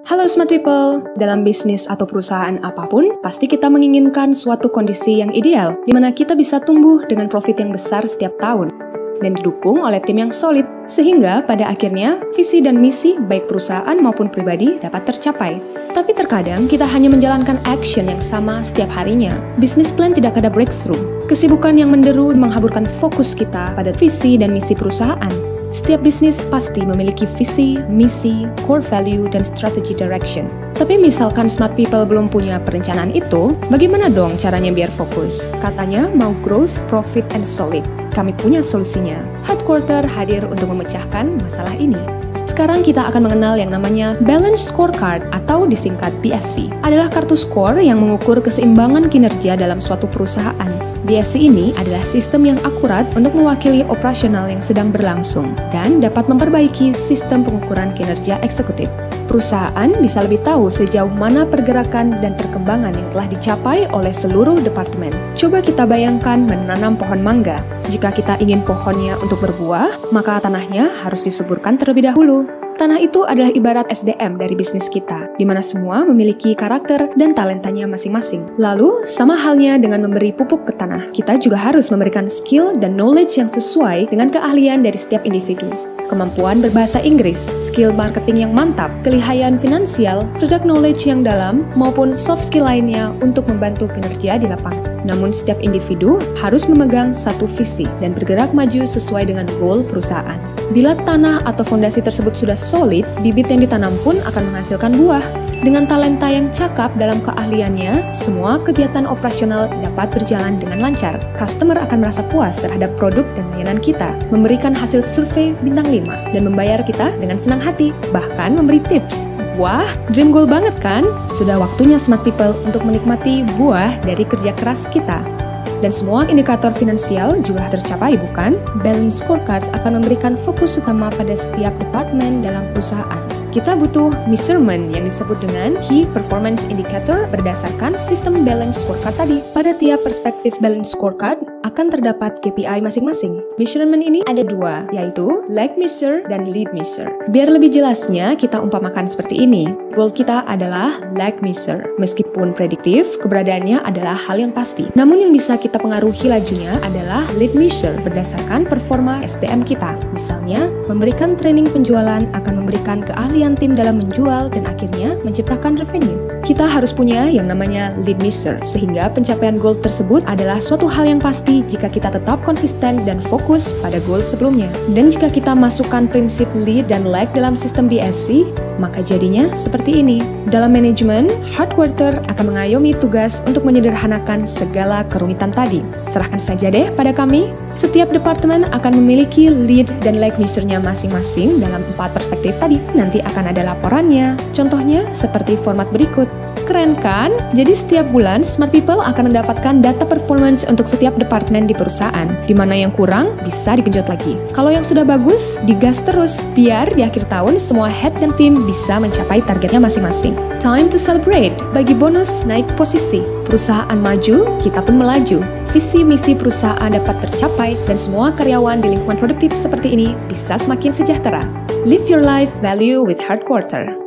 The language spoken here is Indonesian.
Halo Smart People, dalam bisnis atau perusahaan apapun, pasti kita menginginkan suatu kondisi yang ideal, di mana kita bisa tumbuh dengan profit yang besar setiap tahun, dan didukung oleh tim yang solid, sehingga pada akhirnya visi dan misi baik perusahaan maupun pribadi dapat tercapai. Tapi terkadang kita hanya menjalankan action yang sama setiap harinya. Bisnis plan tidak ada breakthrough. Kesibukan yang menderu menghaburkan fokus kita pada visi dan misi perusahaan. Setiap bisnis pasti memiliki visi, misi, core value, dan strategy direction. Tapi misalkan Smart People belum punya perencanaan itu, bagaimana dong caranya biar fokus? Katanya mau growth, profit, and solid. Kami punya solusinya. Headquarter hadir untuk memecahkan masalah ini. Sekarang kita akan mengenal yang namanya Balance Scorecard atau disingkat BSC. Adalah kartu skor yang mengukur keseimbangan kinerja dalam suatu perusahaan. BSC ini adalah sistem yang akurat untuk mewakili operasional yang sedang berlangsung dan dapat memperbaiki sistem pengukuran kinerja eksekutif. Perusahaan bisa lebih tahu sejauh mana pergerakan dan perkembangan yang telah dicapai oleh seluruh departemen. Coba kita bayangkan menanam pohon mangga. Jika kita ingin pohonnya untuk berbuah, maka tanahnya harus disuburkan terlebih dahulu. Tanah itu adalah ibarat SDM dari bisnis kita, di mana semua memiliki karakter dan talentanya masing-masing. Lalu, sama halnya dengan memberi pupuk ke tanah, kita juga harus memberikan skill dan knowledge yang sesuai dengan keahlian dari setiap individu. Kemampuan berbahasa Inggris, skill marketing yang mantap, kelihayan finansial, product knowledge yang dalam, maupun soft skill lainnya untuk membantu kinerja di lapangan. Namun setiap individu harus memegang satu visi dan bergerak maju sesuai dengan goal perusahaan. Bila tanah atau fondasi tersebut sudah solid, bibit yang ditanam pun akan menghasilkan buah. Dengan talenta yang cakap dalam keahliannya, semua kegiatan operasional dapat berjalan dengan lancar. Customer akan merasa puas terhadap produk dan layanan kita, memberikan hasil survei bintang 5, dan membayar kita dengan senang hati, bahkan memberi tips. Wah, dream goal banget kan? Sudah waktunya Smart People untuk menikmati buah dari kerja keras kita. Dan semua indikator finansial juga tercapai, bukan? Balance Scorecard akan memberikan fokus utama pada setiap departemen dalam perusahaan. Kita butuh measurement yang disebut dengan Key Performance Indicator berdasarkan sistem Balance Scorecard tadi. Pada tiap perspektif Balance Scorecard akan terdapat KPI masing-masing. Measurement ini ada dua, yaitu Lag Measure dan Lead Measure. Biar lebih jelasnya, kita umpamakan seperti ini. Goal kita adalah Lag Measure. Meskipun prediktif, keberadaannya adalah hal yang pasti. Namun yang bisa kita pengaruhi lajunya adalah Lead Measure berdasarkan performa SDM kita. Misalnya, memberikan training penjualan akan memberikan keahlian tim dalam menjual dan akhirnya menciptakan revenue. Kita harus punya yang namanya lead measure, sehingga pencapaian goal tersebut adalah suatu hal yang pasti jika kita tetap konsisten dan fokus pada goal sebelumnya. Dan jika kita masukkan prinsip lead dan lag dalam sistem BSC, maka jadinya seperti ini. Dalam manajemen, headquarter akan mengayomi tugas untuk menyederhanakan segala kerumitan tadi. Serahkan saja deh pada kami. Setiap departemen akan memiliki lead dan lag measure-nya masing-masing dalam 4 perspektif tadi. Nanti akan ada laporannya. Contohnya seperti format berikut. Keren kan? Jadi setiap bulan Smart People akan mendapatkan data performance untuk setiap departemen di perusahaan. Di mana yang kurang bisa digenjot lagi. Kalau yang sudah bagus, digas terus. Biar di akhir tahun semua head dan tim bisa mencapai targetnya masing-masing. Time to celebrate. Bagi bonus naik posisi. Perusahaan maju, kita pun melaju. Visi misi perusahaan dapat tercapai dan semua karyawan di lingkungan produktif seperti ini bisa semakin sejahtera. Live your life value with Headquarter.